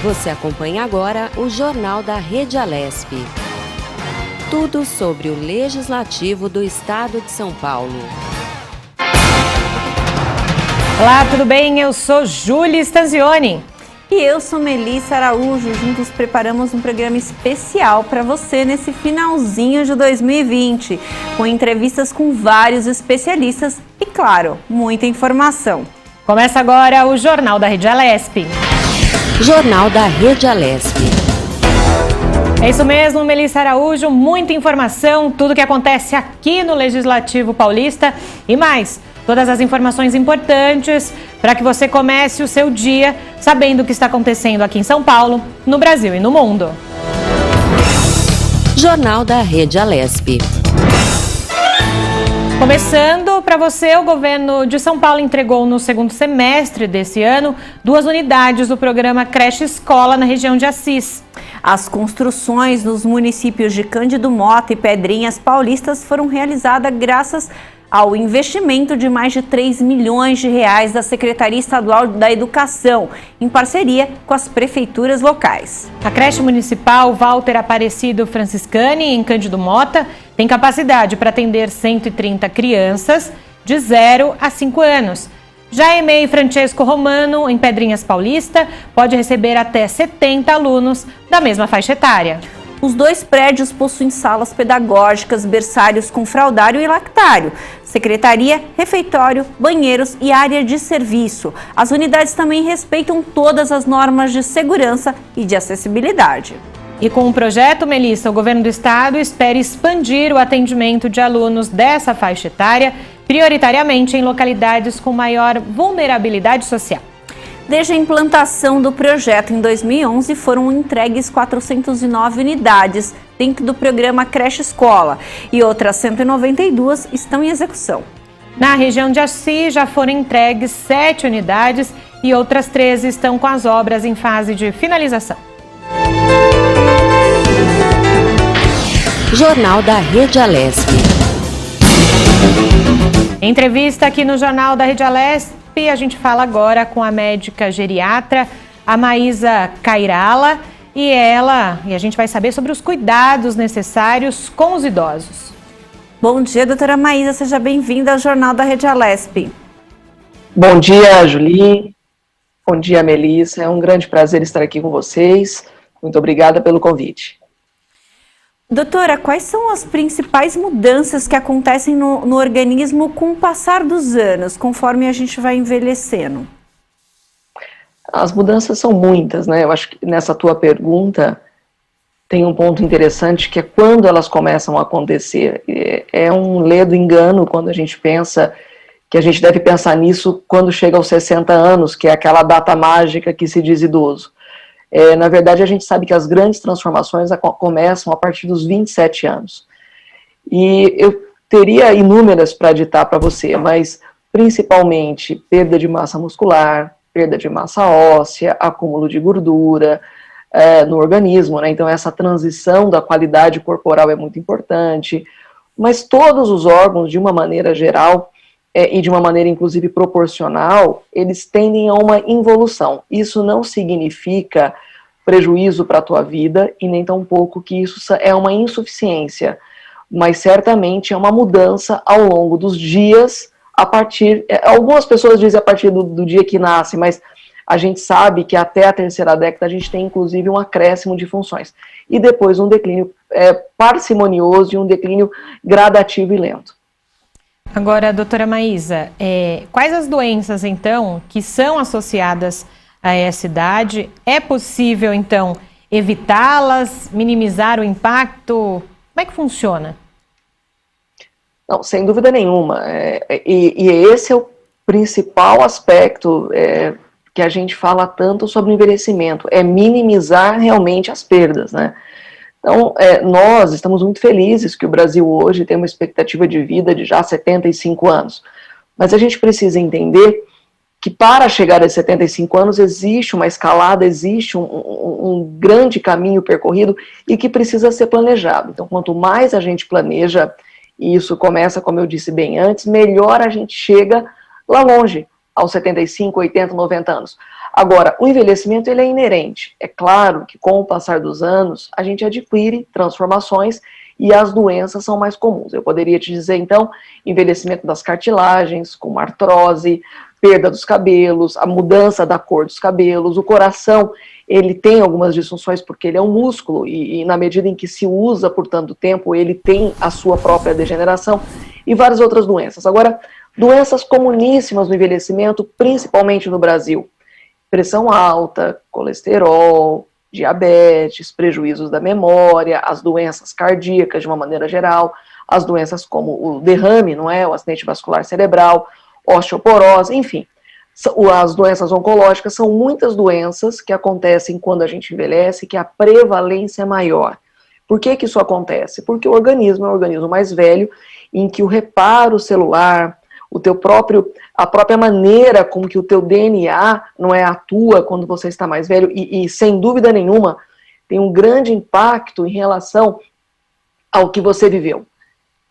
Você acompanha agora o Jornal da Rede Alesp. Tudo sobre o Legislativo do Estado de São Paulo. Olá, tudo bem? Eu sou Júlia Stanzioni. E eu sou Melissa Araújo. Juntos preparamos um programa especial para você nesse finalzinho de 2020, com entrevistas com vários especialistas e, claro, muita informação. Começa agora o Jornal da Rede Alesp. Jornal da Rede Alesp. É isso mesmo, Melissa Araújo, muita informação, tudo que acontece aqui no Legislativo Paulista e mais. Todas as informações importantes para que você comece o seu dia sabendo o que está acontecendo aqui em São Paulo, no Brasil e no mundo. Jornal da Rede Alesp. Começando, para você, o governo de São Paulo entregou no segundo semestre desse ano 2 unidades do programa Creche Escola na região de Assis. As construções nos municípios de Cândido Mota e Pedrinhas Paulistas foram realizadas graças ao investimento de mais de 3 milhões de reais da Secretaria Estadual da Educação, em parceria com as prefeituras locais. A creche municipal Walter Aparecido Franciscani, em Cândido Mota, tem capacidade para atender 130 crianças de 0 a 5 anos. Já a EMEI Francesco Romano, em Pedrinhas Paulista, pode receber até 70 alunos da mesma faixa etária. Os 2 prédios possuem salas pedagógicas, berçários com fraldário e lactário, secretaria, refeitório, banheiros e área de serviço. As unidades também respeitam todas as normas de segurança e de acessibilidade. E com o projeto, Melissa, o governo do estado espera expandir o atendimento de alunos dessa faixa etária, prioritariamente em localidades com maior vulnerabilidade social. Desde a implantação do projeto em 2011, foram entregues 409 unidades dentro do programa Creche Escola e outras 192 estão em execução. Na região de Assis já foram entregues 7 unidades e outras 13 estão com as obras em fase de finalização. Jornal da Rede Alesp. Entrevista aqui no Jornal da Rede Alesp. A gente fala agora com a médica geriatra, a Maísa Cairala, e a gente vai saber sobre os cuidados necessários com os idosos. Bom dia, doutora Maísa, seja bem-vinda ao Jornal da Rede Alesp. Bom dia, Julie. Bom dia, Melissa. É um grande prazer estar aqui com vocês. Muito obrigada pelo convite. Doutora, quais são as principais mudanças que acontecem no organismo com o passar dos anos, conforme a gente vai envelhecendo? As mudanças são muitas, né? Eu acho que nessa tua pergunta tem um ponto interessante, que é quando elas começam a acontecer. É um ledo engano quando a gente pensa que a gente deve pensar nisso quando chega aos 60 anos, que é aquela data mágica que se diz idoso. Na verdade, a gente sabe que as grandes transformações começam a partir dos 27 anos. E eu teria inúmeras para ditar para você, mas principalmente perda de massa muscular, perda de massa óssea, acúmulo de gordura no organismo, né? Então essa transição da qualidade corporal é muito importante, mas todos os órgãos, de uma maneira geral, e de uma maneira inclusive proporcional, eles tendem a uma involução. Isso não significa prejuízo para a tua vida e nem tampouco que isso é uma insuficiência, mas certamente é uma mudança ao longo dos dias, a partir, algumas pessoas dizem a partir do dia que nasce, mas a gente sabe que até a terceira década a gente tem inclusive um acréscimo de funções, e depois um declínio parcimonioso e um declínio gradativo e lento. Agora, doutora Maísa, quais as doenças, então, que são associadas a essa idade? É possível, então, evitá-las, minimizar o impacto? Como é que funciona? Não, sem dúvida nenhuma. E esse é o principal aspecto que a gente fala tanto sobre o envelhecimento, é minimizar realmente as perdas, né? Então, nós estamos muito felizes que o Brasil hoje tem uma expectativa de vida de já 75 anos. Mas a gente precisa entender que para chegar a 75 anos existe uma escalada, existe um grande caminho percorrido e que precisa ser planejado. Então, quanto mais a gente planeja, e isso começa, como eu disse bem antes, melhor a gente chega lá longe, aos 75, 80, 90 anos. Agora, o envelhecimento ele é inerente. É claro que com o passar dos anos, a gente adquire transformações e as doenças são mais comuns. Eu poderia te dizer, então, envelhecimento das cartilagens, como artrose, perda dos cabelos, a mudança da cor dos cabelos, o coração, ele tem algumas disfunções porque ele é um músculo e na medida em que se usa por tanto tempo, ele tem a sua própria degeneração e várias outras doenças. Agora, doenças comuníssimas no envelhecimento, principalmente no Brasil, pressão alta, colesterol, diabetes, prejuízos da memória, as doenças cardíacas de uma maneira geral, as doenças como o derrame, não é? O acidente vascular cerebral, osteoporose, enfim. As doenças oncológicas são muitas doenças que acontecem quando a gente envelhece, que a prevalência é maior. Por que isso acontece? Porque o organismo é um organismo mais velho, em que o reparo celular, a própria maneira com que o teu DNA não é, atua quando você está mais velho, e sem dúvida nenhuma, tem um grande impacto em relação ao que você viveu.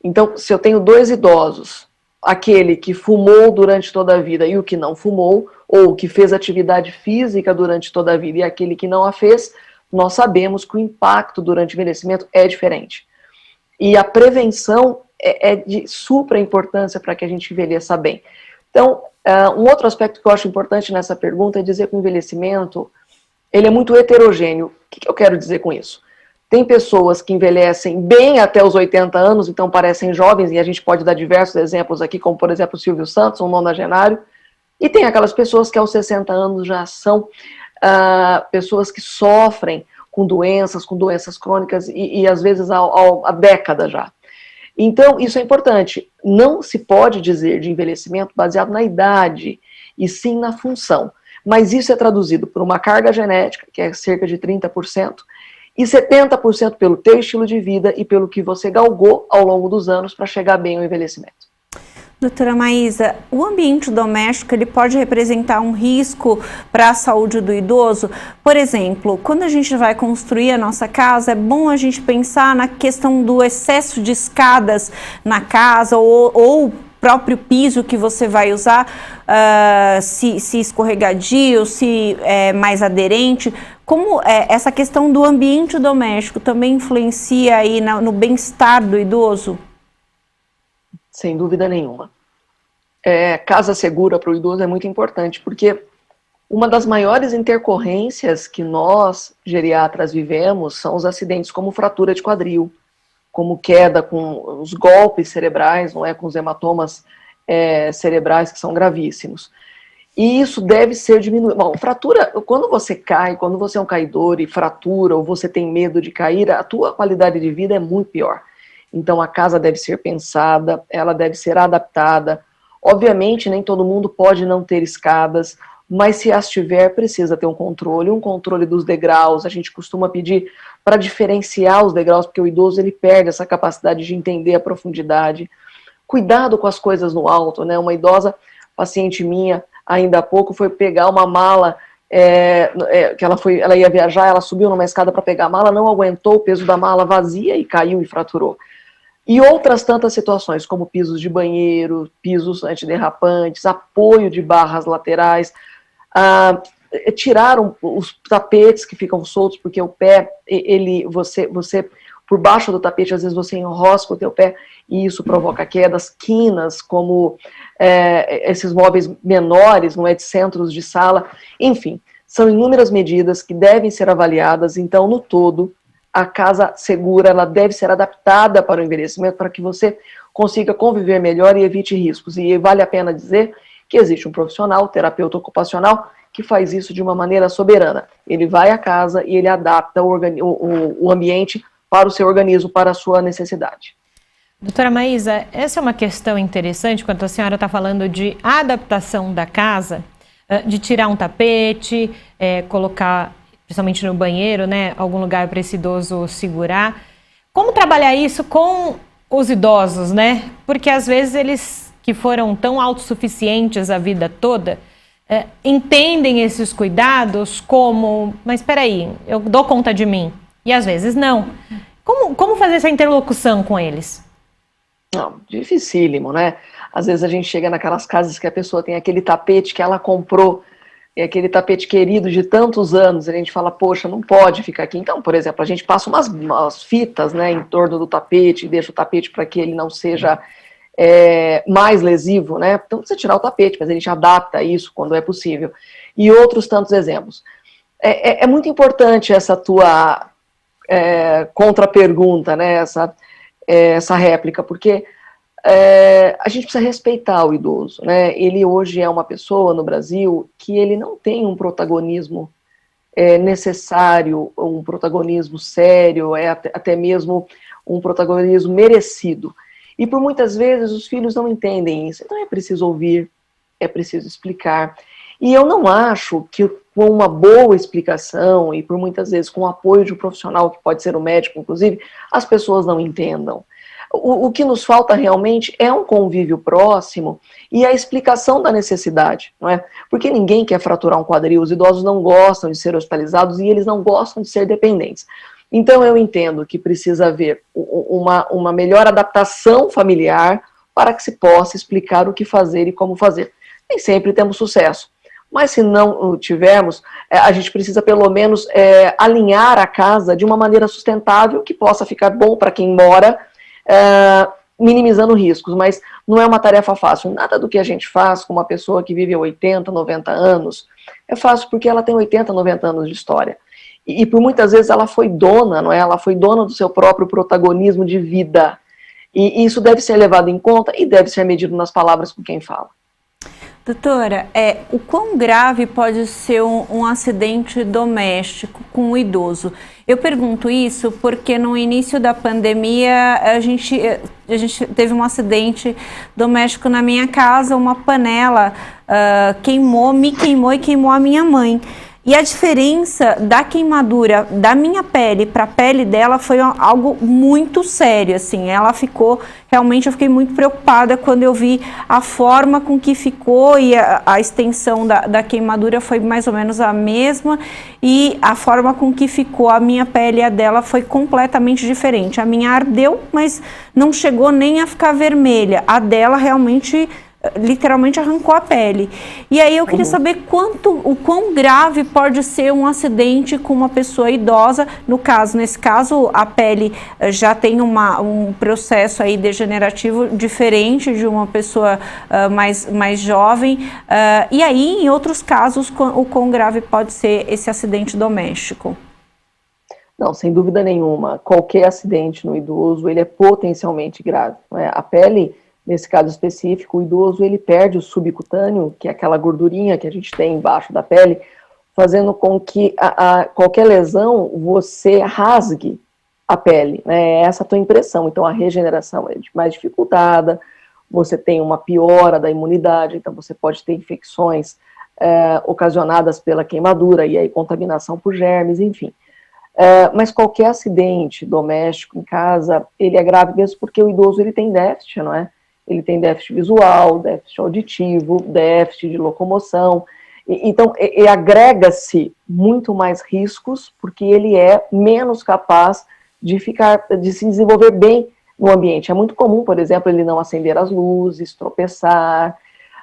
Então, se eu tenho 2 idosos, aquele que fumou durante toda a vida e o que não fumou, ou que fez atividade física durante toda a vida e aquele que não a fez, nós sabemos que o impacto durante o envelhecimento é diferente. E a prevenção é de supra importância para que a gente envelheça bem. Então, um outro aspecto que eu acho importante nessa pergunta é dizer que o envelhecimento, ele é muito heterogêneo. O que eu quero dizer com isso? Tem pessoas que envelhecem bem até os 80 anos, então parecem jovens, e a gente pode dar diversos exemplos aqui, como por exemplo o Silvio Santos, um nonagenário, e tem aquelas pessoas que aos 60 anos já são pessoas que sofrem com doenças crônicas, e às vezes há década já. Então, isso é importante. Não se pode dizer de envelhecimento baseado na idade, e sim na função. Mas isso é traduzido por uma carga genética, que é cerca de 30%, e 70% pelo teu estilo de vida e pelo que você galgou ao longo dos anos para chegar bem ao envelhecimento. Doutora Maísa, o ambiente doméstico ele pode representar um risco para a saúde do idoso? Por exemplo, quando a gente vai construir a nossa casa, é bom a gente pensar na questão do excesso de escadas na casa ou próprio piso que você vai usar, se escorregadio, se é mais aderente. Como essa questão do ambiente doméstico também influencia aí no bem-estar do idoso? Sem dúvida nenhuma. Casa segura para o idoso é muito importante, porque uma das maiores intercorrências que nós, geriatras, vivemos são os acidentes como fratura de quadril, como queda com os golpes cerebrais, não é, com os hematomas cerebrais que são gravíssimos. E isso deve ser diminuído. Bom, fratura, quando você cai, quando você é um caidor e fratura, ou você tem medo de cair, a tua qualidade de vida é muito pior. Então a casa deve ser pensada, ela deve ser adaptada. Obviamente nem todo mundo pode não ter escadas, mas se as tiver, precisa ter um controle dos degraus. A gente costuma pedir para diferenciar os degraus, porque o idoso ele perde essa capacidade de entender a profundidade. Cuidado com as coisas no alto, né? Uma idosa, paciente minha, ainda há pouco, foi pegar uma mala, que ela ia viajar, ela subiu numa escada para pegar a mala, não aguentou o peso da mala vazia e caiu e fraturou. E outras tantas situações, como pisos de banheiro, pisos antiderrapantes, apoio de barras laterais, tiraram os tapetes que ficam soltos, porque o pé, você por baixo do tapete, às vezes você enrosca o teu pé, e isso provoca quedas, quinas, como esses móveis menores, não é, de centros de sala, enfim, são inúmeras medidas que devem ser avaliadas. Então, no todo, a casa segura, ela deve ser adaptada para o envelhecimento, para que você consiga conviver melhor e evite riscos. E vale a pena dizer que existe um profissional, terapeuta ocupacional, que faz isso de uma maneira soberana. Ele vai à casa e ele adapta o ambiente para o seu organismo, para a sua necessidade. Doutora Maísa, essa é uma questão interessante, quando a senhora está falando de adaptação da casa, de tirar um tapete, colocar, principalmente no banheiro, né, algum lugar para esse idoso segurar. Como trabalhar isso com os idosos, né? Porque às vezes eles que foram tão autossuficientes a vida toda, entendem esses cuidados como, mas espera aí, eu dou conta de mim. E às vezes não. Como fazer essa interlocução com eles? Não, dificílimo, né? Às vezes a gente chega naquelas casas que a pessoa tem aquele tapete que ela comprou é aquele tapete querido de tantos anos, a gente fala, poxa, não pode ficar aqui. Então, por exemplo, a gente passa umas fitas, né, em torno do tapete, deixa o tapete para que ele não seja mais lesivo, né? Então, precisa tirar o tapete, mas a gente adapta isso quando é possível. E outros tantos exemplos. É muito importante essa tua contra-pergunta, né, essa réplica, porque a gente precisa respeitar o idoso, né? Ele hoje é uma pessoa no Brasil que ele não tem um protagonismo necessário, um protagonismo sério, até mesmo um protagonismo merecido. E por muitas vezes os filhos não entendem isso, então é preciso ouvir, é preciso explicar. E eu não acho que com uma boa explicação e por muitas vezes com o apoio de um profissional, que pode ser o médico inclusive, as pessoas não entendam. O que nos falta realmente é um convívio próximo e a explicação da necessidade, não é? Porque ninguém quer fraturar um quadril, os idosos não gostam de ser hospitalizados e eles não gostam de ser dependentes. Então eu entendo que precisa haver uma melhor adaptação familiar para que se possa explicar o que fazer e como fazer. Nem sempre temos sucesso, mas se não tivermos, a gente precisa pelo menos alinhar a casa de uma maneira sustentável, que possa ficar bom para quem mora, minimizando riscos, mas não é uma tarefa fácil. Nada do que a gente faz com uma pessoa que vive 80, 90 anos é fácil, porque ela tem 80, 90 anos de história. E por muitas vezes ela foi dona, não é? Ela foi dona do seu próprio protagonismo de vida. E isso deve ser levado em conta e deve ser medido nas palavras com quem fala. Doutora, o quão grave pode ser um acidente doméstico com o idoso? Eu pergunto isso porque no início da pandemia a gente teve um acidente doméstico na minha casa, uma panela me queimou e queimou a minha mãe. E a diferença da queimadura da minha pele para a pele dela foi algo muito sério, assim. Ela ficou, realmente eu fiquei muito preocupada quando eu vi a forma com que ficou e a extensão da queimadura foi mais ou menos a mesma e a forma com que ficou a minha pele e a dela foi completamente diferente. A minha ardeu, mas não chegou nem a ficar vermelha. A dela realmente literalmente arrancou a pele. E aí eu queria saber o quão grave pode ser um acidente com uma pessoa idosa. Nesse caso, a pele já tem um processo aí degenerativo diferente de uma pessoa mais jovem. E aí, em outros casos, o quão grave pode ser esse acidente doméstico? Não, sem dúvida nenhuma. Qualquer acidente no idoso, ele é potencialmente grave. Não é? A pele, nesse caso específico, o idoso ele perde o subcutâneo, que é aquela gordurinha que a gente tem embaixo da pele, fazendo com que qualquer lesão você rasgue a pele, né? É essa a tua impressão. Então a regeneração é mais dificultada, você tem uma piora da imunidade, então você pode ter infecções ocasionadas pela queimadura e aí contaminação por germes, enfim. Mas qualquer acidente doméstico em casa, ele é grave mesmo porque o idoso ele tem déficit, não é? Ele tem déficit visual, déficit auditivo, déficit de locomoção. Então, agrega-se muito mais riscos, porque ele é menos capaz de se desenvolver bem no ambiente. É muito comum, por exemplo, ele não acender as luzes, tropeçar.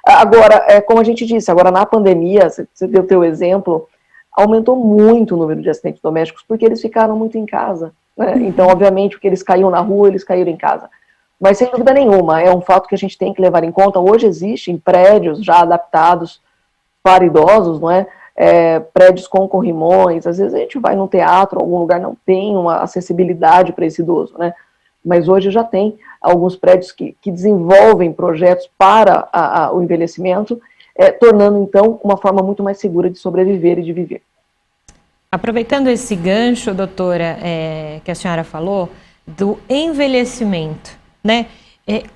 Agora, como a gente disse, agora na pandemia, você deu o teu exemplo, aumentou muito o número de acidentes domésticos, porque eles ficaram muito em casa, né? Então, obviamente, porque eles caíam na rua, eles caíram em casa. Mas, sem dúvida nenhuma, é um fato que a gente tem que levar em conta. Hoje existem prédios já adaptados para idosos, não é? Prédios com corrimões. Às vezes a gente vai num teatro, algum lugar não tem uma acessibilidade para esse idoso, né? Mas hoje já tem alguns prédios que desenvolvem projetos para o envelhecimento, tornando, então, uma forma muito mais segura de sobreviver e de viver. Aproveitando esse gancho, doutora, que a senhora falou, do envelhecimento, né?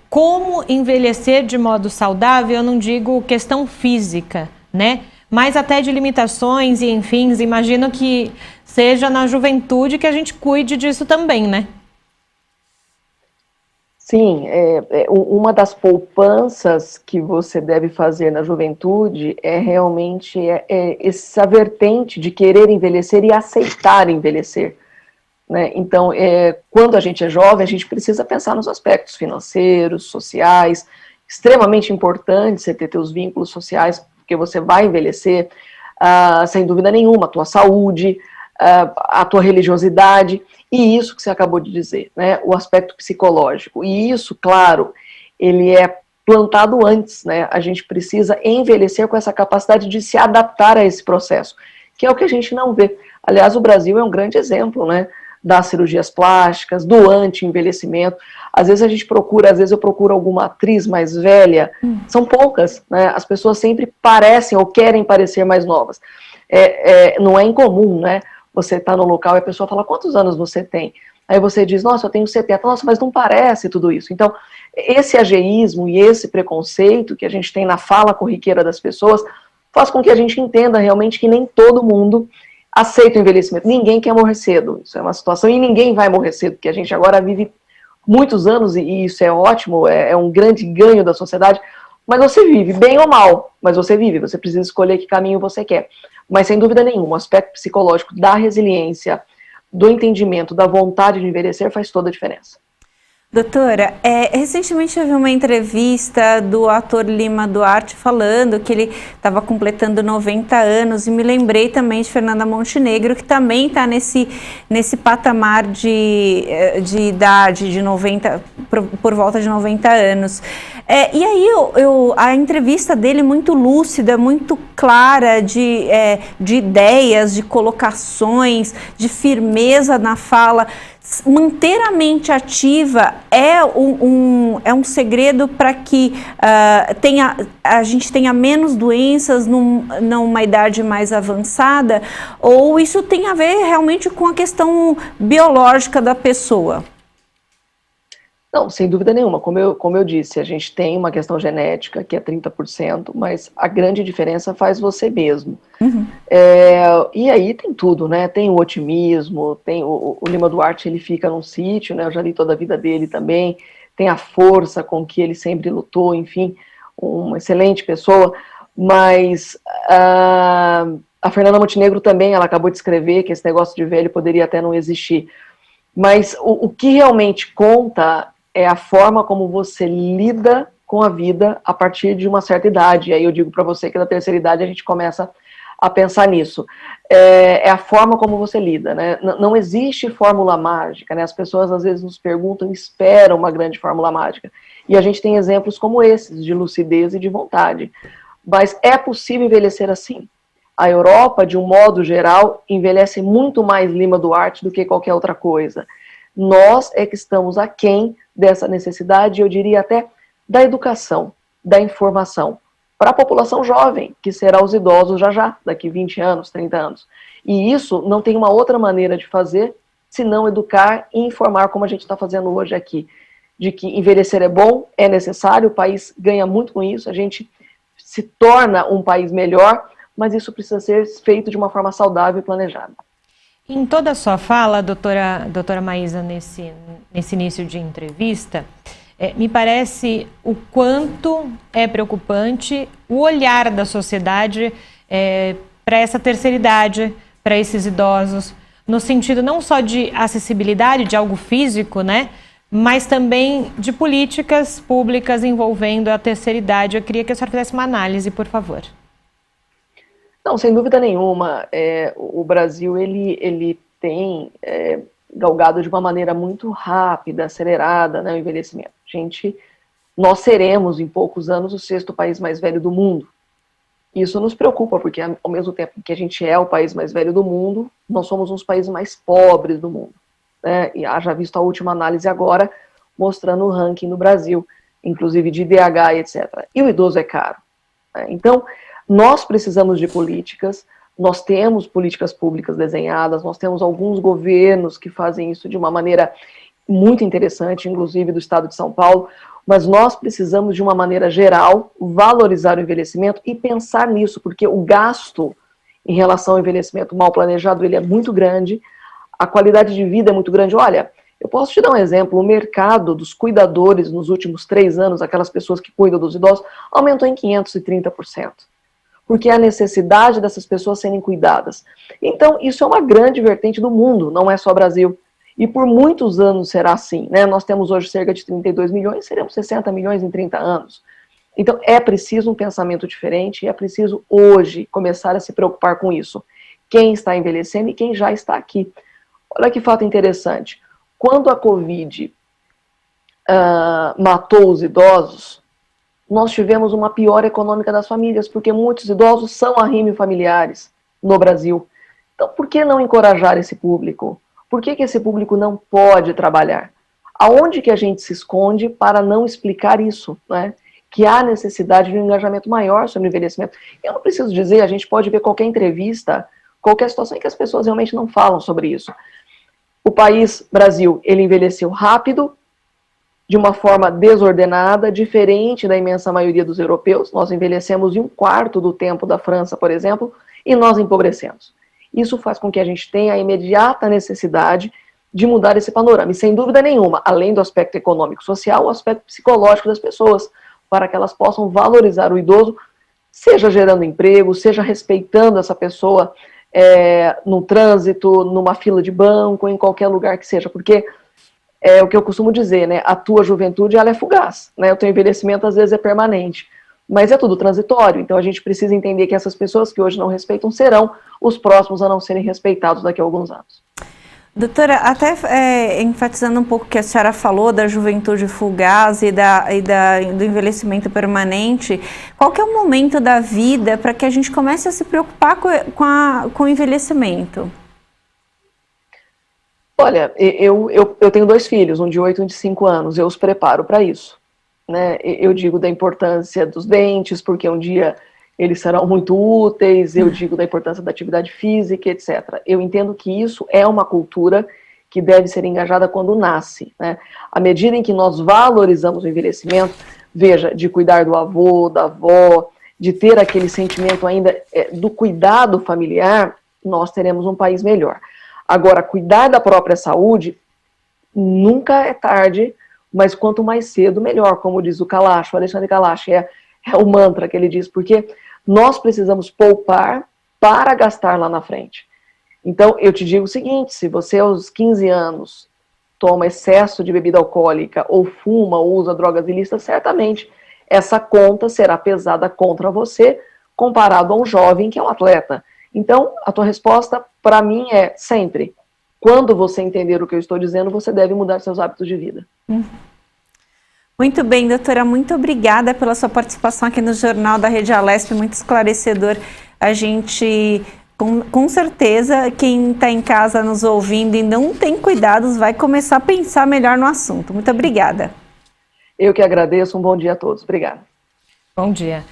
Como envelhecer de modo saudável, eu não digo questão física, né? Mas até de limitações e enfim, imagino que seja na juventude que a gente cuide disso também, né? Sim, uma das poupanças que você deve fazer na juventude é realmente essa vertente de querer envelhecer e aceitar envelhecer. Né? Então, quando a gente é jovem, a gente precisa pensar nos aspectos financeiros, sociais, extremamente importante você ter os vínculos sociais, porque você vai envelhecer. sem dúvida nenhuma, a tua saúde, a tua religiosidade, e isso que você acabou de dizer, né, o aspecto psicológico. E isso, claro, ele é plantado antes, né? A gente precisa envelhecer com essa capacidade de se adaptar a esse processo, que é o que a gente não vê. Aliás, o Brasil é um grande exemplo, né, das cirurgias plásticas, do anti-envelhecimento. Às vezes eu procuro alguma atriz mais velha, são poucas, né? As pessoas sempre parecem ou querem parecer mais novas. Não é incomum, né? Você está no local e a pessoa fala, quantos anos você tem? Aí você diz, nossa, eu tenho 70, nossa, mas não parece tudo isso. Então, esse ageísmo e esse preconceito que a gente tem na fala corriqueira das pessoas faz com que a gente entenda realmente que nem todo mundo aceita o envelhecimento. Ninguém quer morrer cedo, isso é uma situação, e ninguém vai morrer cedo, porque a gente agora vive muitos anos, e isso é ótimo, é um grande ganho da sociedade, mas você vive, bem ou mal, mas você vive, você precisa escolher que caminho você quer. Mas, sem dúvida nenhuma, o aspecto psicológico da resiliência, do entendimento, da vontade de envelhecer faz toda a diferença. Doutora, recentemente eu vi uma entrevista do ator Lima Duarte falando que ele estava completando 90 anos e me lembrei também de Fernanda Montenegro, que também está nesse patamar de idade de 90, por volta de 90 anos. E aí a entrevista dele muito lúcida, muito clara de ideias, de colocações, de firmeza na fala. Manter a mente ativa é um segredo para que a gente tenha menos doenças numa idade mais avançada, ou isso tem a ver realmente com a questão biológica da pessoa? Não, sem dúvida nenhuma. Como eu disse, a gente tem uma questão genética que é 30%, mas a grande diferença faz você mesmo. Uhum. E aí tem tudo, né? Tem o otimismo, tem o Lima Duarte, ele fica num sítio, né? Eu já li toda a vida dele também, tem a força com que ele sempre lutou, enfim, uma excelente pessoa, mas a Fernanda Montenegro também, ela acabou de escrever que esse negócio de velho poderia até não existir. Mas o que realmente conta é a forma como você lida com a vida a partir de uma certa idade. E aí eu digo para você que na terceira idade a gente começa a pensar nisso. É a forma como você lida, né? Não existe fórmula mágica, né? As pessoas às vezes nos perguntam e esperam uma grande fórmula mágica. E a gente tem exemplos como esses, de lucidez e de vontade. Mas é possível envelhecer assim. A Europa, de um modo geral, envelhece muito mais Lima Duarte do que qualquer outra coisa. Nós é que estamos aquém dessa necessidade, eu diria até da educação, da informação, para a população jovem, que será os idosos já, daqui 20 anos, 30 anos. E isso não tem uma outra maneira de fazer, senão educar e informar, como a gente está fazendo hoje aqui, de que envelhecer é bom, é necessário, o país ganha muito com isso, a gente se torna um país melhor, mas isso precisa ser feito de uma forma saudável e planejada. Em toda a sua fala, doutora Maísa, nesse início de entrevista, me parece o quanto é preocupante o olhar da sociedade para essa terceira idade, para esses idosos, no sentido não só de acessibilidade, de algo físico, né, mas também de políticas públicas envolvendo a terceira idade. Eu queria que a senhora fizesse uma análise, por favor. Não, sem dúvida nenhuma, o Brasil ele tem galgado de uma maneira muito rápida, acelerada, né, o envelhecimento. Nós seremos em poucos anos o 6º país mais velho do mundo. Isso nos preocupa, porque ao mesmo tempo que a gente é o país mais velho do mundo, nós somos um dos países mais pobres do mundo. Né? E haja visto a última análise agora, mostrando o ranking do Brasil, inclusive de IDH e etc. E o idoso é caro. Né? Então, nós precisamos de políticas, nós temos políticas públicas desenhadas, nós temos alguns governos que fazem isso de uma maneira muito interessante, inclusive do estado de São Paulo, mas nós precisamos de uma maneira geral valorizar o envelhecimento e pensar nisso, porque o gasto em relação ao envelhecimento mal planejado, ele é muito grande, a qualidade de vida é muito grande. Olha, eu posso te dar um exemplo, o mercado dos cuidadores nos últimos 3 anos, aquelas pessoas que cuidam dos idosos, aumentou em 530%. Porque a necessidade dessas pessoas serem cuidadas. Então, isso é uma grande vertente do mundo, não é só Brasil. E por muitos anos será assim, né? Nós temos hoje cerca de 32 milhões, seremos 60 milhões em 30 anos. Então, é preciso um pensamento diferente e é preciso hoje começar a se preocupar com isso. Quem está envelhecendo e quem já está aqui. Olha que fato interessante. Quando a Covid matou os idosos, nós tivemos uma piora econômica das famílias, porque muitos idosos são arrimo familiares no Brasil. Então, por que não encorajar esse público? Por que esse público não pode trabalhar? Aonde que a gente se esconde para não explicar isso, né? Que há necessidade de um engajamento maior sobre o envelhecimento. Eu não preciso dizer, a gente pode ver qualquer entrevista, qualquer situação em que as pessoas realmente não falam sobre isso. O país, Brasil, ele envelheceu rápido, de uma forma desordenada, diferente da imensa maioria dos europeus. Nós envelhecemos em 1/4 do tempo da França, por exemplo, e nós empobrecemos. Isso faz com que a gente tenha a imediata necessidade de mudar esse panorama. E sem dúvida nenhuma, além do aspecto econômico e social, o aspecto psicológico das pessoas, para que elas possam valorizar o idoso, seja gerando emprego, seja respeitando essa pessoa no trânsito, numa fila de banco, em qualquer lugar que seja, porque é o que eu costumo dizer, né? A tua juventude, ela é fugaz, né? O teu envelhecimento, às vezes, é permanente. Mas é tudo transitório, então a gente precisa entender que essas pessoas que hoje não respeitam serão os próximos a não serem respeitados daqui a alguns anos. Doutora, até enfatizando um pouco o que a senhora falou da juventude fugaz e do envelhecimento permanente, qual que é o momento da vida para que a gente comece a se preocupar com o envelhecimento? Olha, eu tenho 2 filhos, um de 8 e um de 5 anos, eu os preparo para isso, né? Eu digo da importância dos dentes, porque um dia eles serão muito úteis, eu digo da importância da atividade física, etc. Eu entendo que isso é uma cultura que deve ser engajada quando nasce, né? À medida em que nós valorizamos o envelhecimento, veja, de cuidar do avô, da avó, de ter aquele sentimento ainda do cuidado familiar, nós teremos um país melhor. Agora, cuidar da própria saúde nunca é tarde, mas quanto mais cedo, melhor, como diz o Kalash, o Alexandre Kalash, é o mantra que ele diz, porque nós precisamos poupar para gastar lá na frente. Então, eu te digo o seguinte, se você aos 15 anos toma excesso de bebida alcoólica, ou fuma, ou usa drogas ilícitas, certamente essa conta será pesada contra você, comparado a um jovem que é um atleta. Então, a tua resposta, para mim, é sempre, quando você entender o que eu estou dizendo, você deve mudar seus hábitos de vida. Muito bem, doutora, muito obrigada pela sua participação aqui no Jornal da Rede Alesp, muito esclarecedor. A gente, com certeza, quem está em casa nos ouvindo e não tem cuidados, vai começar a pensar melhor no assunto. Muito obrigada. Eu que agradeço, um bom dia a todos. Obrigada. Bom dia.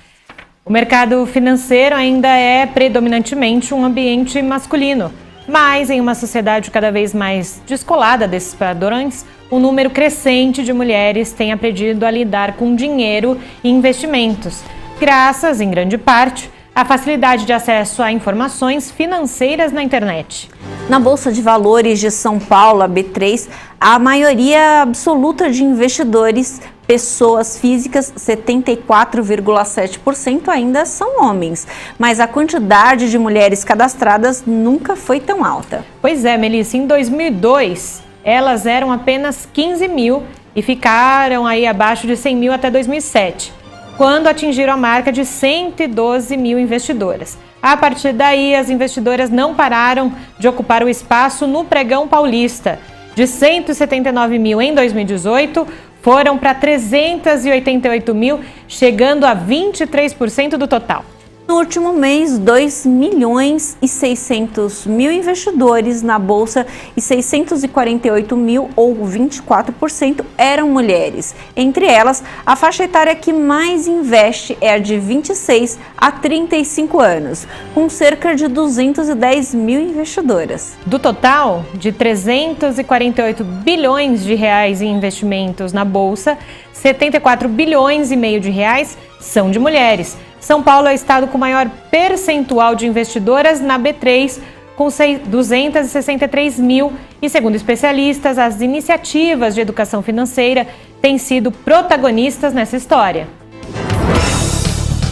O mercado financeiro ainda é predominantemente um ambiente masculino, mas em uma sociedade cada vez mais descolada desses padrões, um número crescente de mulheres tem aprendido a lidar com dinheiro e investimentos, graças, em grande parte, à facilidade de acesso a informações financeiras na internet. Na Bolsa de Valores de São Paulo, a B3, a maioria absoluta de investidores, pessoas físicas, 74,7% ainda são homens, mas a quantidade de mulheres cadastradas nunca foi tão alta. Pois é, Melissa, em 2002, elas eram apenas 15 mil e ficaram aí abaixo de 100 mil até 2007, quando atingiram a marca de 112 mil investidoras. A partir daí, as investidoras não pararam de ocupar o espaço no pregão paulista. De 179 mil em 2018, foram para 388 mil, chegando a 23% do total. No último mês, 2.600.000 investidores na Bolsa e 648 mil, ou 24%, eram mulheres. Entre elas, a faixa etária que mais investe é a de 26 a 35 anos, com cerca de 210 mil investidoras. Do total de 348 bilhões de reais em investimentos na Bolsa, 74 bilhões e meio de reais são de mulheres. São Paulo é o estado com maior percentual de investidoras na B3, com 263 mil. E, segundo especialistas, as iniciativas de educação financeira têm sido protagonistas nessa história.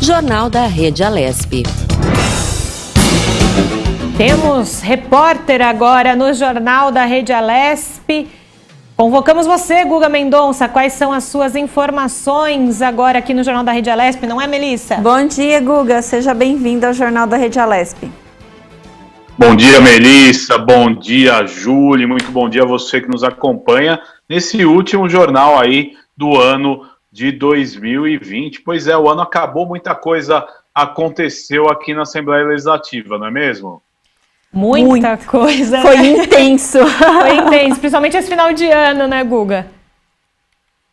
Jornal da Rede Alesp. Temos repórter agora no Jornal da Rede Alesp. Convocamos você, Guga Mendonça. Quais são as suas informações agora aqui no Jornal da Rede Alesp, não é, Melissa? Bom dia, Guga. Seja bem-vindo ao Jornal da Rede Alesp. Bom dia, Melissa. Bom dia, Júlia. Muito bom dia a você que nos acompanha nesse último jornal aí do ano de 2020. Pois é, o ano acabou, muita coisa aconteceu aqui na Assembleia Legislativa, não é mesmo? Muita coisa. Foi intenso. Foi intenso, principalmente esse final de ano, né, Guga?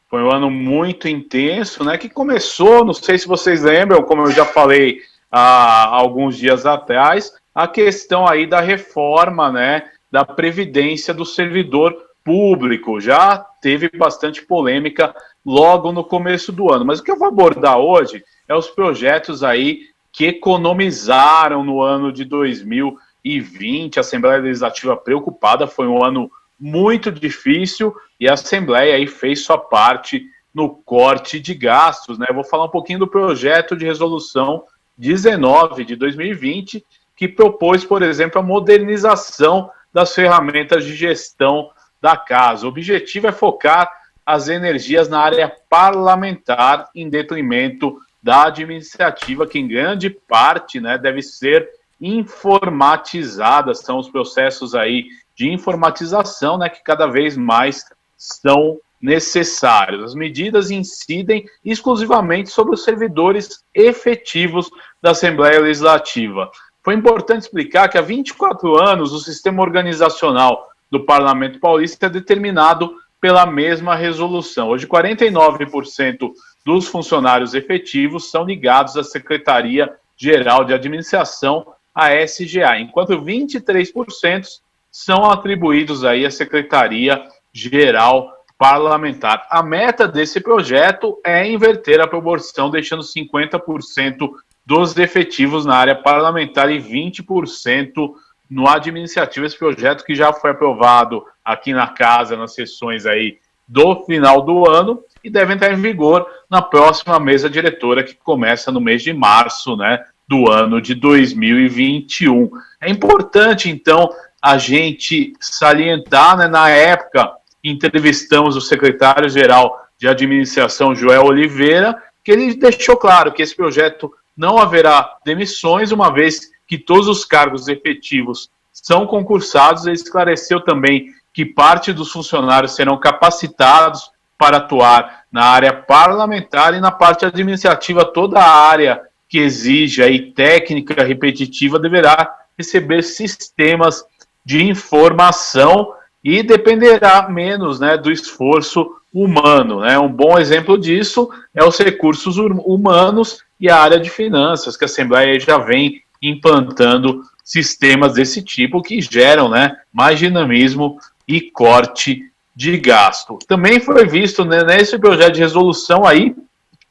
Foi um ano muito intenso, né, que começou, não sei se vocês lembram, como eu já falei há alguns dias atrás, a questão aí da reforma, né, da Previdência do servidor público. Já teve bastante polêmica logo no começo do ano. Mas o que eu vou abordar hoje é os projetos aí que economizaram no ano de 2020. A Assembleia Legislativa preocupada, foi um ano muito difícil e a Assembleia aí fez sua parte no corte de gastos, né? Eu vou falar um pouquinho do projeto de resolução 19 de 2020, que propôs, por exemplo, a modernização das ferramentas de gestão da casa. O objetivo é focar as energias na área parlamentar em detrimento da administrativa, que em grande parte, né, deve ser informatizada. São os processos aí de informatização, né, que cada vez mais são necessários. As medidas incidem exclusivamente sobre os servidores efetivos da Assembleia Legislativa. Foi importante explicar que há 24 anos o sistema organizacional do Parlamento Paulista é determinado pela mesma resolução. Hoje, 49% dos funcionários efetivos são ligados à Secretaria-Geral de Administração, a SGA, enquanto 23% são atribuídos aí à Secretaria-Geral Parlamentar. A meta desse projeto é inverter a proporção, deixando 50% dos efetivos na área parlamentar e 20% no administrativo. Esse projeto que já foi aprovado aqui na casa, nas sessões aí do final do ano, e deve entrar em vigor na próxima mesa diretora, que começa no mês de março, né, do ano de 2021. É importante, então, a gente salientar, né, na época, entrevistamos o secretário-geral de administração, Joel Oliveira, que ele deixou claro que esse projeto não haverá demissões, uma vez que todos os cargos efetivos são concursados. Ele esclareceu também que parte dos funcionários serão capacitados para atuar na área parlamentar, e na parte administrativa toda a área que exige aí técnica repetitiva deverá receber sistemas de informação e dependerá menos, né, do esforço humano, né? Um bom exemplo disso é os recursos humanos e a área de finanças, que a Assembleia já vem implantando sistemas desse tipo que geram, né, mais dinamismo e corte de gasto. Também foi visto, né, nesse projeto de resolução aí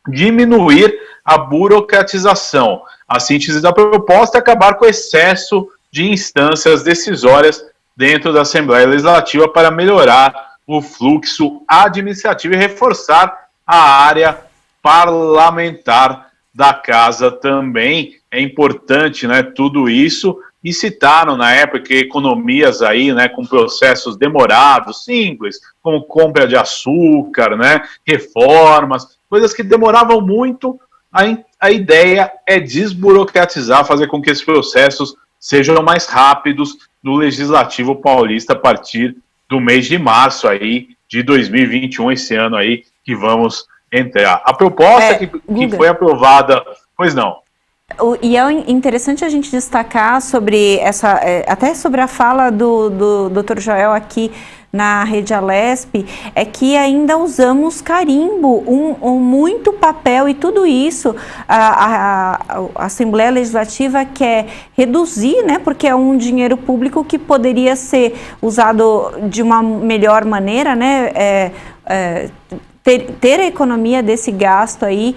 diminuir a burocratização. A síntese da proposta é acabar com o excesso de instâncias decisórias dentro da Assembleia Legislativa para melhorar o fluxo administrativo e reforçar a área parlamentar da casa também. É importante, né, tudo isso, e citaram na época que economias aí, né, com processos demorados, simples, como compra de açúcar, né, reformas, coisas que demoravam muito. A ideia é desburocratizar, fazer com que esses processos sejam mais rápidos no Legislativo Paulista a partir do mês de março aí de 2021, esse ano aí que vamos entrar. A proposta que foi aprovada, pois não. E é interessante a gente destacar sobre essa, até sobre a fala do Dr. Joel aqui na Rede Alesp, é que ainda usamos carimbo, muito papel, e tudo isso a Assembleia Legislativa quer reduzir, né, porque é um dinheiro público que poderia ser usado de uma melhor maneira, né, ter a economia desse gasto aí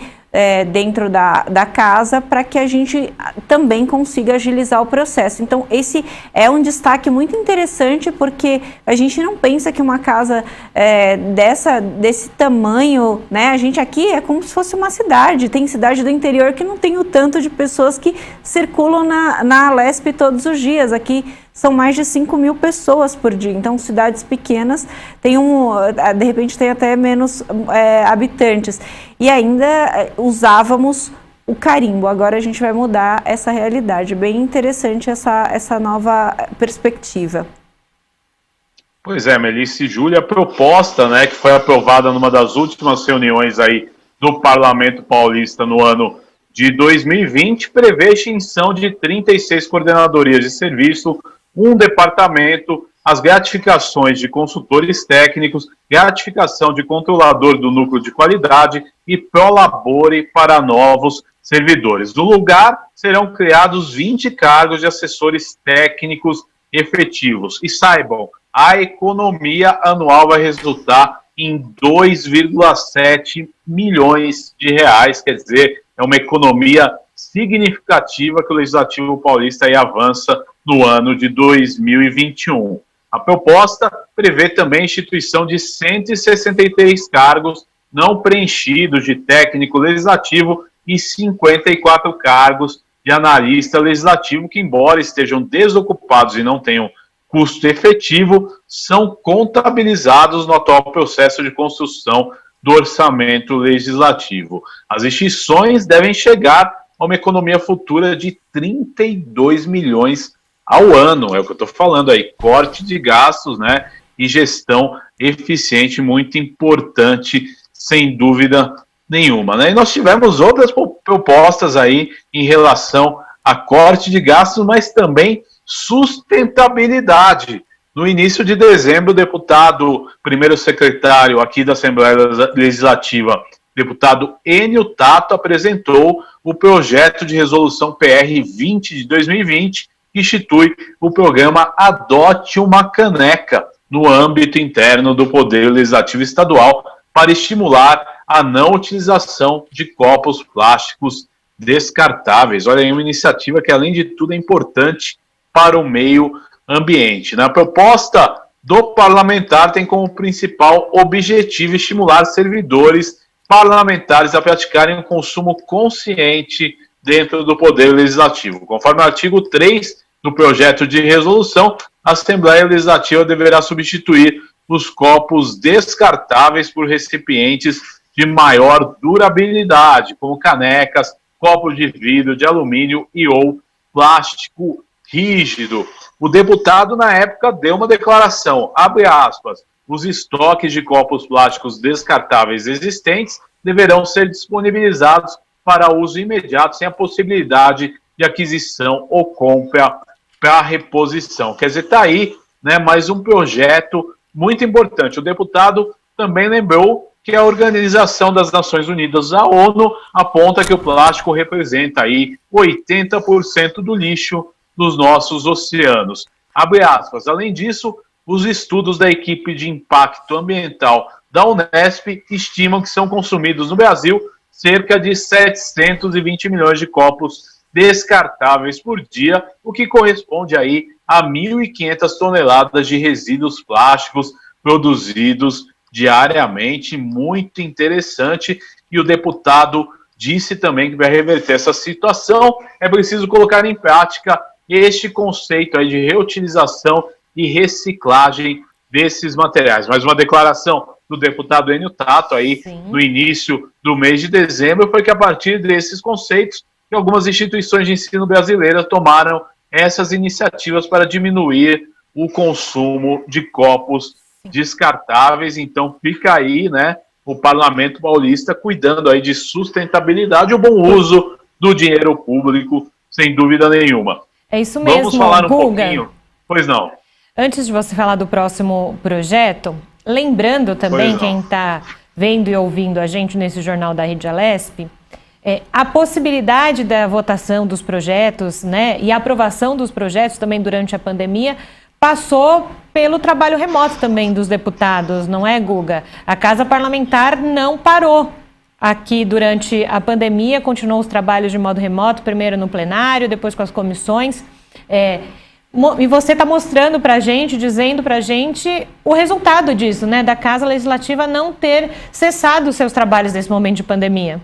dentro da casa, para que a gente também consiga agilizar o processo. Então, esse é um destaque muito interessante, porque a gente não pensa que uma casa desse tamanho, né, a gente aqui é como se fosse uma cidade. Tem cidade do interior que não tem o tanto de pessoas que circulam na Alesp todos os dias. Aqui são mais de 5 mil pessoas por dia. Então, cidades pequenas têm de repente tem até menos habitantes. E ainda usávamos o carimbo. Agora a gente vai mudar essa realidade. Bem interessante essa nova perspectiva. Pois é, Melissa e Júlia, a proposta, né, que foi aprovada numa das últimas reuniões aí do Parlamento Paulista no ano de 2020, prevê a extinção de 36 coordenadorias de serviço, um departamento, as gratificações de consultores técnicos, gratificação de controlador do núcleo de qualidade e prolabore para novos servidores. No lugar, serão criados 20 cargos de assessores técnicos efetivos. E saibam, a economia anual vai resultar em 2,7 milhões de reais, quer dizer, é uma economia significativa que o Legislativo Paulista aí avança no ano de 2021. A proposta prevê também a instituição de 163 cargos não preenchidos de técnico legislativo e 54 cargos de analista legislativo que, embora estejam desocupados e não tenham custo efetivo, são contabilizados no atual processo de construção do orçamento legislativo. As extinções devem chegar a uma economia futura de 32 milhões ao ano, é o que eu estou falando aí, corte de gastos, né, e gestão eficiente, muito importante, sem dúvida nenhuma, né? E nós tivemos outras propostas aí em relação a corte de gastos, mas também sustentabilidade. No início de dezembro, o deputado, primeiro secretário aqui da Assembleia Legislativa, deputado Enio Tato, apresentou o projeto de resolução PR 20 de 2020, que institui o programa Adote uma Caneca no âmbito interno do Poder Legislativo Estadual para estimular a não utilização de copos plásticos descartáveis. Olha aí, uma iniciativa que, além de tudo, é importante para o meio ambiente. Na proposta do parlamentar tem como principal objetivo estimular servidores parlamentares a praticarem um consumo consciente dentro do Poder Legislativo. Conforme o artigo 3 do projeto de resolução, a Assembleia Legislativa deverá substituir os copos descartáveis por recipientes de maior durabilidade, como canecas, copos de vidro, de alumínio e ou plástico rígido. O deputado, na época, deu uma declaração, abre aspas, os estoques de copos plásticos descartáveis existentes deverão ser disponibilizados para uso imediato, sem a possibilidade de aquisição ou compra para reposição. Quer dizer, está aí, né, mais um projeto muito importante. O deputado também lembrou que a Organização das Nações Unidas, a ONU, aponta que o plástico representa aí 80% do lixo dos nossos oceanos. Abre aspas. Além disso, os estudos da equipe de impacto ambiental da Unesp estimam que são consumidos no Brasil cerca de 720 milhões de copos descartáveis por dia, o que corresponde aí a 1.500 toneladas de resíduos plásticos produzidos diariamente. Muito interessante. E o deputado disse também que, para reverter essa situação, é preciso colocar em prática este conceito aí de reutilização e reciclagem desses materiais. Mais uma declaração do deputado Enio Tato aí, no início do mês de dezembro, foi que a partir desses conceitos que algumas instituições de ensino brasileiras tomaram essas iniciativas para diminuir o consumo de copos descartáveis. Então fica aí, né, o Parlamento Paulista cuidando aí de sustentabilidade e o bom uso do dinheiro público, sem dúvida nenhuma. É isso mesmo, Vamos falar um Guga. pouquinho. Pois não. Antes de você falar do próximo projeto, lembrando também quem está vendo e ouvindo a gente nesse jornal da Rede Alesp, a possibilidade da votação dos projetos, né, e a aprovação dos projetos também durante a pandemia passou pelo trabalho remoto também dos deputados, não é, Guga? A Casa Parlamentar não parou aqui durante a pandemia, continuou os trabalhos de modo remoto, primeiro no plenário, depois com as comissões. E você está mostrando para a gente, dizendo para a gente o resultado disso, né? Da Casa Legislativa não ter cessado os seus trabalhos nesse momento de pandemia.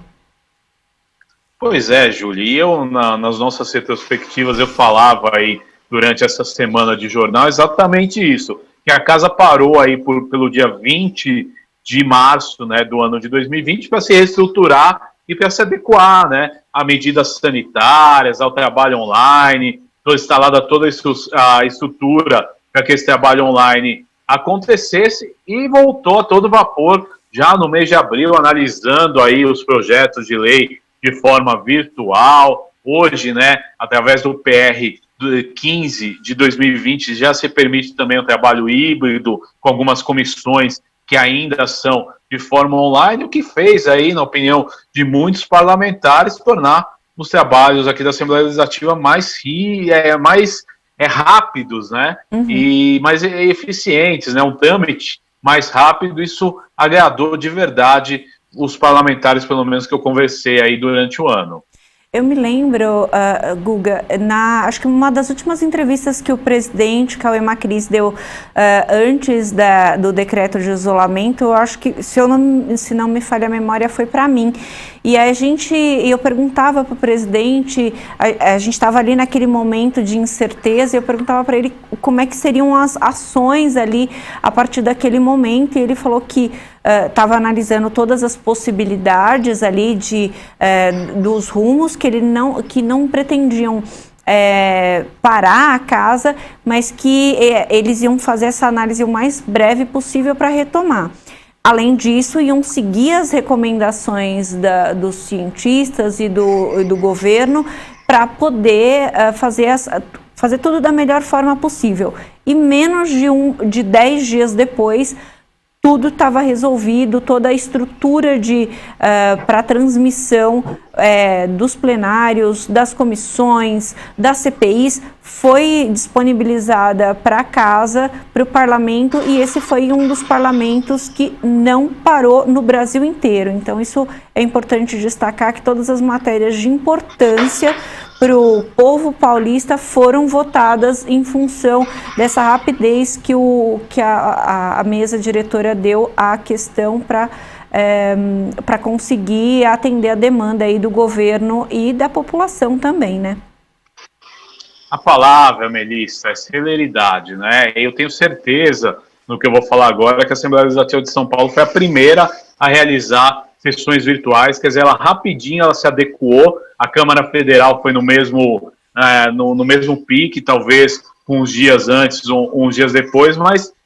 Pois é, Júlia, e eu, nas nossas retrospectivas, eu falava aí durante essa semana de jornal, exatamente isso, que a casa parou aí pelo dia 20 de março, né, do ano de 2020 para se reestruturar e para se adequar, né, a medidas sanitárias, ao trabalho online, foi instalada toda a estrutura para que esse trabalho online acontecesse e voltou a todo vapor já no mês de abril, analisando aí os projetos de lei de forma virtual. Hoje, né, através do PR 15 de 2020, já se permite também o trabalho híbrido com algumas comissões que ainda são de forma online, o que fez aí, na opinião de muitos parlamentares, tornar os trabalhos aqui da Assembleia Legislativa mais rápidos, né? E mais eficientes, né? Um trâmite mais rápido. Isso agradou de verdade os parlamentares, pelo menos que eu conversei aí durante o ano. Eu me lembro, Guga, acho que uma das últimas entrevistas que o presidente Cauê Macris deu antes do decreto de isolamento, eu acho que, se não me falha a memória, foi para mim. E eu perguntava para o presidente, a gente estava ali naquele momento de incerteza, e eu perguntava para ele como é que seriam as ações ali a partir daquele momento, e ele falou que estava analisando todas as possibilidades ali dos rumos, que não pretendiam parar a casa, mas que eles iam fazer essa análise o mais breve possível para retomar. Além disso, iam seguir as recomendações dos cientistas e do governo para poder fazer tudo da melhor forma possível. E menos de 10 dias depois, tudo estava resolvido, toda a estrutura para transmissão dos plenários, das comissões, das CPIs, foi disponibilizada para casa, para o parlamento, e esse foi um dos parlamentos que não parou no Brasil inteiro. Então, isso é importante destacar, que todas as matérias de importância para o povo paulista foram votadas em função dessa rapidez que a mesa diretora deu à questão para conseguir atender a demanda aí do governo e da população também, né? A palavra, Melissa, é celeridade, né? Eu tenho certeza, no que eu vou falar agora, que a Assembleia Legislativa de São Paulo foi a primeira a realizar sessões virtuais, quer dizer, ela se adequou. A Câmara Federal foi no mesmo pique, talvez uns dias antes ou uns dias depois,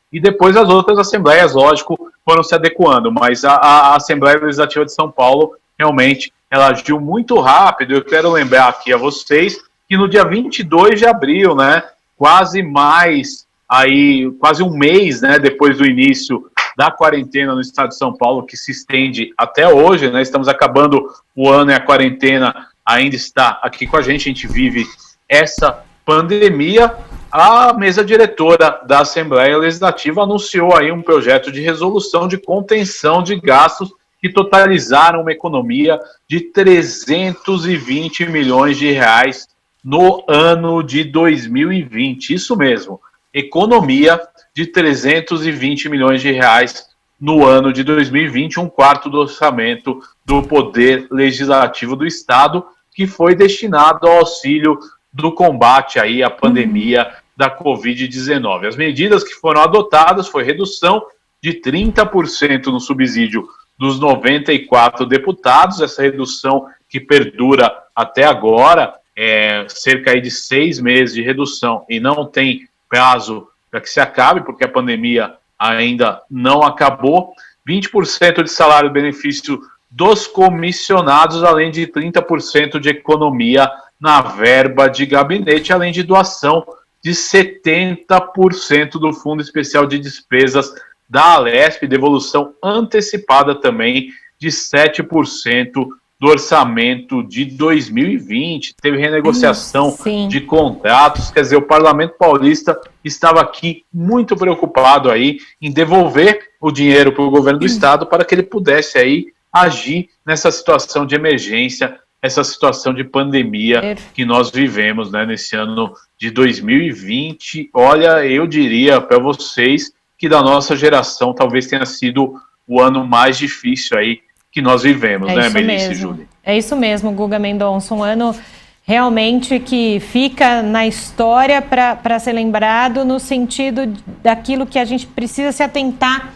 e depois as outras assembleias, lógico, foram se adequando, mas a Assembleia Legislativa de São Paulo, realmente, ela agiu muito rápido. Eu quero lembrar aqui a vocês que no dia 22 de abril, né, quase um mês, né, depois do início da quarentena no estado de São Paulo, que se estende até hoje, né, estamos acabando o ano e a quarentena ainda está aqui com a gente vive essa pandemia. A mesa diretora da Assembleia Legislativa anunciou aí um projeto de resolução de contenção de gastos que totalizaram uma economia de 320 milhões de reais no ano de 2020. Isso mesmo, economia de 320 milhões de reais no ano de 2020, um quarto do orçamento do Poder Legislativo do Estado, que foi destinado ao auxílio do combate aí à pandemia da Covid-19. As medidas que foram adotadas foi redução de 30% no subsídio dos 94 deputados, essa redução que perdura até agora, cerca aí de 6 meses de redução, e não tem prazo para que se acabe, porque a pandemia ainda não acabou. 20% de salário e benefício dos comissionados, além de 30% de economia na verba de gabinete, além de doação de 70% do Fundo Especial de Despesas da Alesp, devolução antecipada também de 7% do orçamento de 2020, teve renegociação de contratos, quer dizer, o Parlamento Paulista estava aqui muito preocupado aí em devolver o dinheiro para o governo do Estado para que ele pudesse aí agir nessa situação de emergência, essa situação de pandemia que nós vivemos, né, nesse ano de 2020. Olha, eu diria para vocês que da nossa geração talvez tenha sido o ano mais difícil aí que nós vivemos, né, Melissa e Júlia? É isso mesmo, Guga Mendonça, um ano realmente que fica na história para ser lembrado no sentido daquilo que a gente precisa se atentar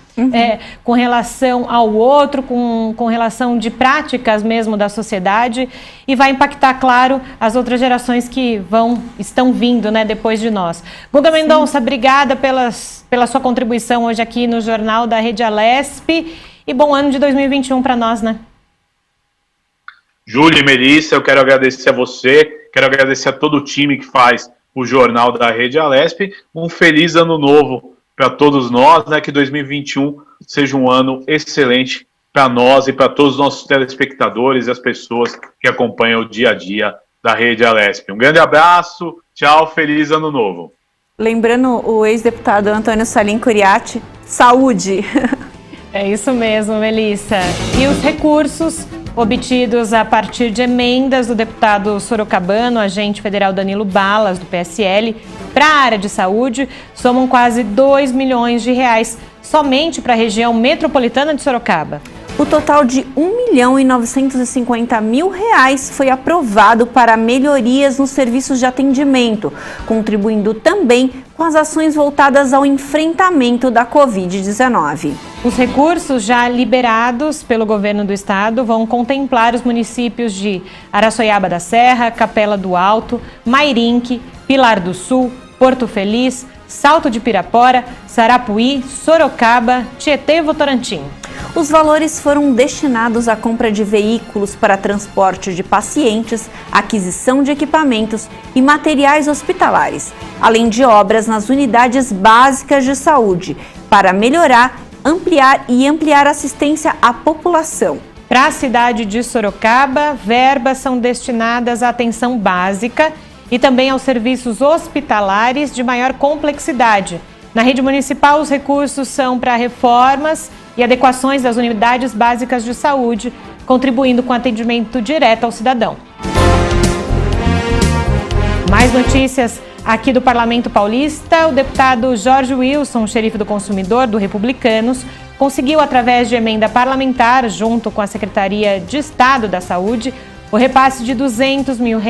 com relação ao outro, com relação de práticas mesmo da sociedade, e vai impactar, claro, as outras gerações que estão vindo, né, depois de nós. Guga Mendonça, obrigada pela sua contribuição hoje aqui no Jornal da Rede Alesp, e bom ano de 2021 para nós, né? Júlia e Melissa, eu quero agradecer a você, quero agradecer a todo o time que faz o Jornal da Rede Alesp. Um feliz ano novo para todos nós, né? Que 2021 seja um ano excelente para nós e para todos os nossos telespectadores e as pessoas que acompanham o dia a dia da Rede Alesp. Um grande abraço, tchau, feliz ano novo. Lembrando o ex-deputado Antônio Salim Curiati, saúde! É isso mesmo, Melissa. E os recursos obtidos a partir de emendas do deputado sorocabano, agente federal Danilo Balas, do PSL, para a área de saúde, somam quase 2 milhões de reais somente para a região metropolitana de Sorocaba. O total de R$1.950.000 foi aprovado para melhorias nos serviços de atendimento, contribuindo também com as ações voltadas ao enfrentamento da Covid-19. Os recursos já liberados pelo governo do estado vão contemplar os municípios de Araçoiaba da Serra, Capela do Alto, Mairinque, Pilar do Sul, Porto Feliz, Salto de Pirapora, Sarapuí, Sorocaba, Tietê e Votorantim. Os valores foram destinados à compra de veículos para transporte de pacientes, aquisição de equipamentos e materiais hospitalares, além de obras nas unidades básicas de saúde, para melhorar, ampliar assistência à população. Para a cidade de Sorocaba, verbas são destinadas à atenção básica e também aos serviços hospitalares de maior complexidade. Na rede municipal, os recursos são para reformas e adequações das unidades básicas de saúde, contribuindo com atendimento direto ao cidadão. Mais notícias aqui do Parlamento Paulista. O deputado Jorge Wilson, xerife do consumidor do Republicanos, conseguiu, através de emenda parlamentar, junto com a Secretaria de Estado da Saúde, o repasse de R$200 mil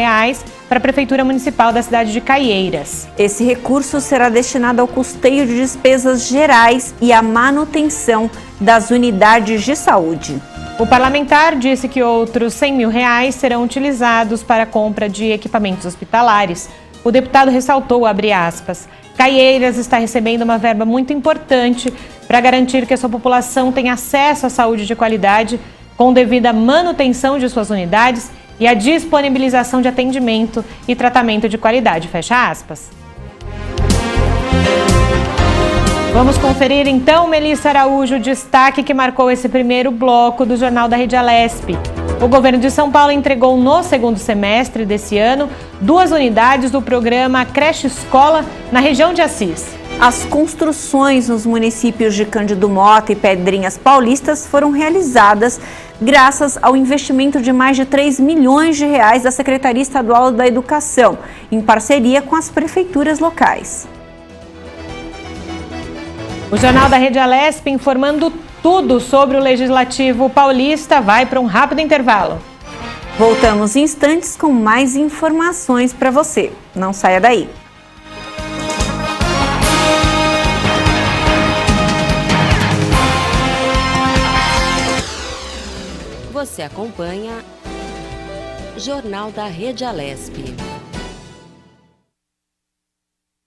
para a Prefeitura Municipal da cidade de Caieiras. Esse recurso será destinado ao custeio de despesas gerais e à manutenção das unidades de saúde. O parlamentar disse que outros R$100 mil serão utilizados para a compra de equipamentos hospitalares. O deputado ressaltou, abre aspas, Caieiras está recebendo uma verba muito importante para garantir que a sua população tenha acesso à saúde de qualidade, com devida manutenção de suas unidades e a disponibilização de atendimento e tratamento de qualidade, fecha aspas. Vamos conferir então, Melissa Araújo, o destaque que marcou esse primeiro bloco do Jornal da Rede Alesp. O governo de São Paulo entregou no segundo semestre desse ano 2 unidades do programa Creche Escola na região de Assis. As construções nos municípios de Cândido Mota e Pedrinhas Paulistas foram realizadas graças ao investimento de mais de R$3 milhões da Secretaria Estadual da Educação, em parceria com as prefeituras locais. O Jornal da Rede Alesp, informando tudo sobre o Legislativo Paulista, vai para um rápido intervalo. Voltamos em instantes com mais informações para você. Não saia daí. Você acompanha Jornal da Rede Alesp.